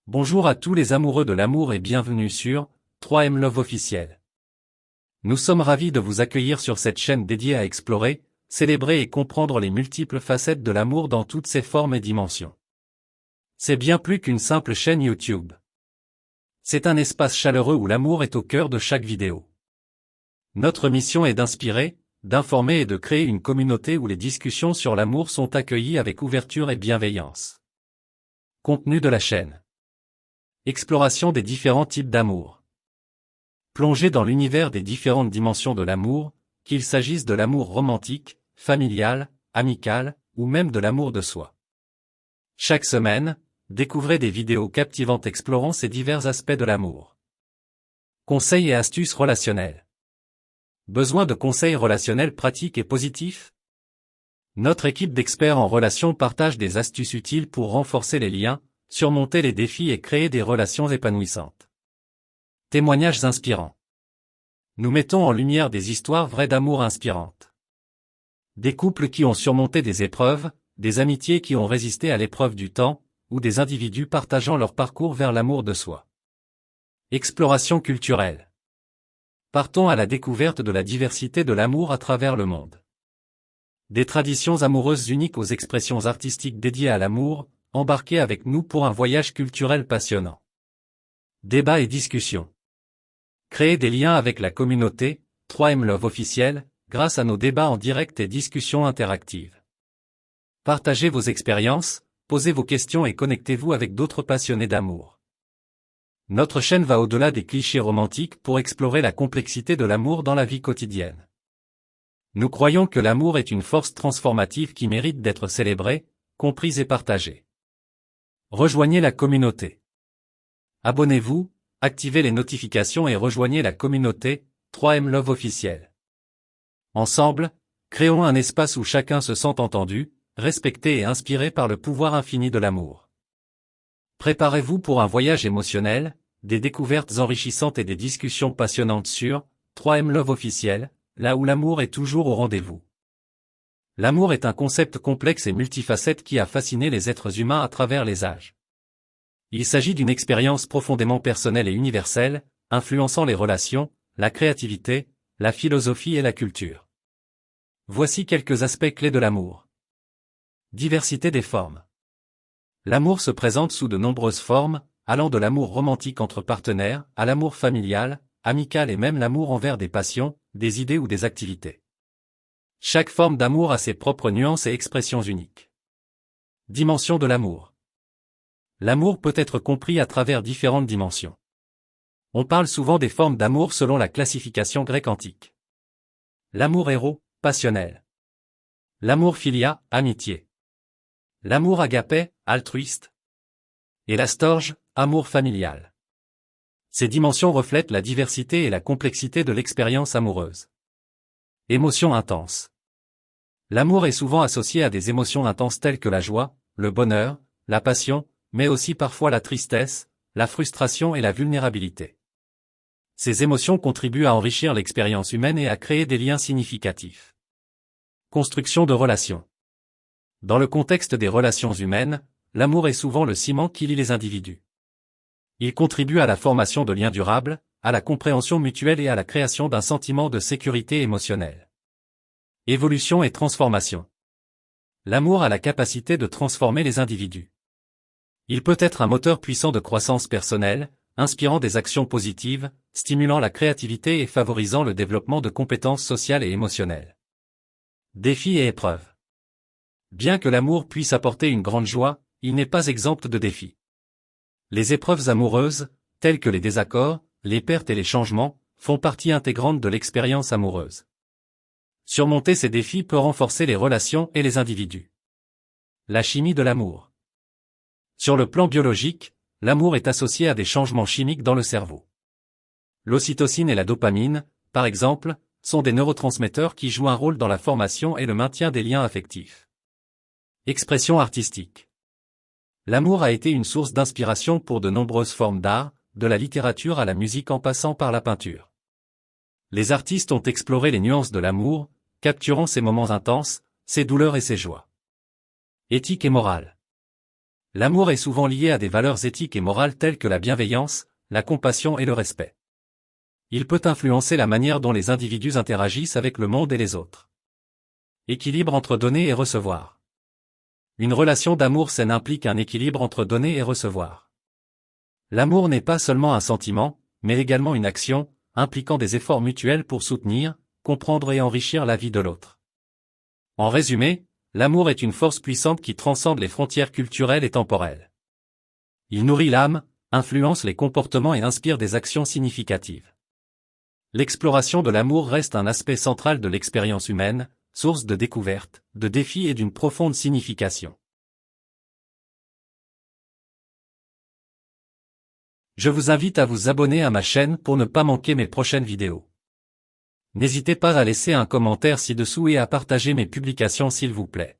Bonjour à tous les amoureux de l'amour et bienvenue sur 3M Love officiel. Nous sommes ravis de vous accueillir sur cette chaîne dédiée à explorer, célébrer et comprendre les multiples facettes de l'amour dans toutes ses formes et dimensions. C'est bien plus qu'une simple chaîne YouTube. C'est un espace chaleureux où l'amour est au cœur de chaque vidéo. Notre mission est d'inspirer, d'informer et de créer une communauté où les discussions sur l'amour sont accueillies avec ouverture et bienveillance. Contenu de la chaîne. Exploration des différents types d'amour. Plongez dans l'univers des différentes dimensions de l'amour, qu'il s'agisse de l'amour romantique, familial, amical, ou même de l'amour de soi. Chaque semaine, découvrez des vidéos captivantes explorant ces divers aspects de l'amour. Conseils et astuces relationnels. Besoin de conseils relationnels pratiques et positifs? Notre équipe d'experts en relations partage des astuces utiles pour renforcer les liens, surmonter les défis et créer des relations épanouissantes. Témoignages inspirants. Nous mettons en lumière des histoires vraies d'amour inspirantes. Des couples qui ont surmonté des épreuves, des amitiés qui ont résisté à l'épreuve du temps, ou des individus partageant leur parcours vers l'amour de soi. Exploration culturelle. Partons à la découverte de la diversité de l'amour à travers le monde. Des traditions amoureuses uniques aux expressions artistiques dédiées à l'amour, embarquez avec nous pour un voyage culturel passionnant. Débats et discussions. Créez des liens avec la communauté, 3M Love officiel, grâce à nos débats en direct et discussions interactives. Partagez vos expériences, posez vos questions et connectez-vous avec d'autres passionnés d'amour. Notre chaîne va au-delà des clichés romantiques pour explorer la complexité de l'amour dans la vie quotidienne. Nous croyons que l'amour est une force transformative qui mérite d'être célébrée, comprise et partagée. Rejoignez la communauté. Abonnez-vous, activez les notifications et rejoignez la communauté 3M Love officiel. Ensemble, créons un espace où chacun se sent entendu, respecté et inspiré par le pouvoir infini de l'amour. Préparez-vous pour un voyage émotionnel, des découvertes enrichissantes et des discussions passionnantes sur 3M Love officiel, là où l'amour est toujours au rendez-vous. L'amour est un concept complexe et multifacette qui a fasciné les êtres humains à travers les âges. Il s'agit d'une expérience profondément personnelle et universelle, influençant les relations, la créativité, la philosophie et la culture. Voici quelques aspects clés de l'amour. Diversité des formes. L'amour se présente sous de nombreuses formes, allant de l'amour romantique entre partenaires, à l'amour familial, amical et même l'amour envers des passions, des idées ou des activités. Chaque forme d'amour a ses propres nuances et expressions uniques. Dimension de l'amour. L'amour peut être compris à travers différentes dimensions. On parle souvent des formes d'amour selon la classification grecque antique. L'amour héros, passionnel. L'amour philia, amitié. L'amour agapé, altruiste. Et la storge, amour familial. Ces dimensions reflètent la diversité et la complexité de l'expérience amoureuse. Émotions intenses. L'amour est souvent associé à des émotions intenses telles que la joie, le bonheur, la passion, mais aussi parfois la tristesse, la frustration et la vulnérabilité. Ces émotions contribuent à enrichir l'expérience humaine et à créer des liens significatifs. Construction de relations. Dans le contexte des relations humaines, l'amour est souvent le ciment qui lie les individus. Il contribue à la formation de liens durables, à la compréhension mutuelle et à la création d'un sentiment de sécurité émotionnelle. Évolution et transformation. L'amour a la capacité de transformer les individus. Il peut être un moteur puissant de croissance personnelle, inspirant des actions positives, stimulant la créativité et favorisant le développement de compétences sociales et émotionnelles. Défis et épreuves. Bien que l'amour puisse apporter une grande joie, il n'est pas exempt de défis. Les épreuves amoureuses, telles que les désaccords, les pertes et les changements, font partie intégrante de l'expérience amoureuse. Surmonter ces défis peut renforcer les relations et les individus. La chimie de l'amour. Sur le plan biologique, l'amour est associé à des changements chimiques dans le cerveau. L'ocytocine et la dopamine, par exemple, sont des neurotransmetteurs qui jouent un rôle dans la formation et le maintien des liens affectifs. Expression artistique. L'amour a été une source d'inspiration pour de nombreuses formes d'art, de la littérature à la musique en passant par la peinture. Les artistes ont exploré les nuances de l'amour, capturant ses moments intenses, ses douleurs et ses joies. Éthique et morale. L'amour est souvent lié à des valeurs éthiques et morales telles que la bienveillance, la compassion et le respect. Il peut influencer la manière dont les individus interagissent avec le monde et les autres. Équilibre entre donner et recevoir. Une relation d'amour saine implique un équilibre entre donner et recevoir. L'amour n'est pas seulement un sentiment, mais également une action, impliquant des efforts mutuels pour soutenir, comprendre et enrichir la vie de l'autre. En résumé, l'amour est une force puissante qui transcende les frontières culturelles et temporelles. Il nourrit l'âme, influence les comportements et inspire des actions significatives. L'exploration de l'amour reste un aspect central de l'expérience humaine, source de découvertes, de défis et d'une profonde signification. Je vous invite à vous abonner à ma chaîne pour ne pas manquer mes prochaines vidéos. N'hésitez pas à laisser un commentaire ci-dessous et à partager mes publications s'il vous plaît.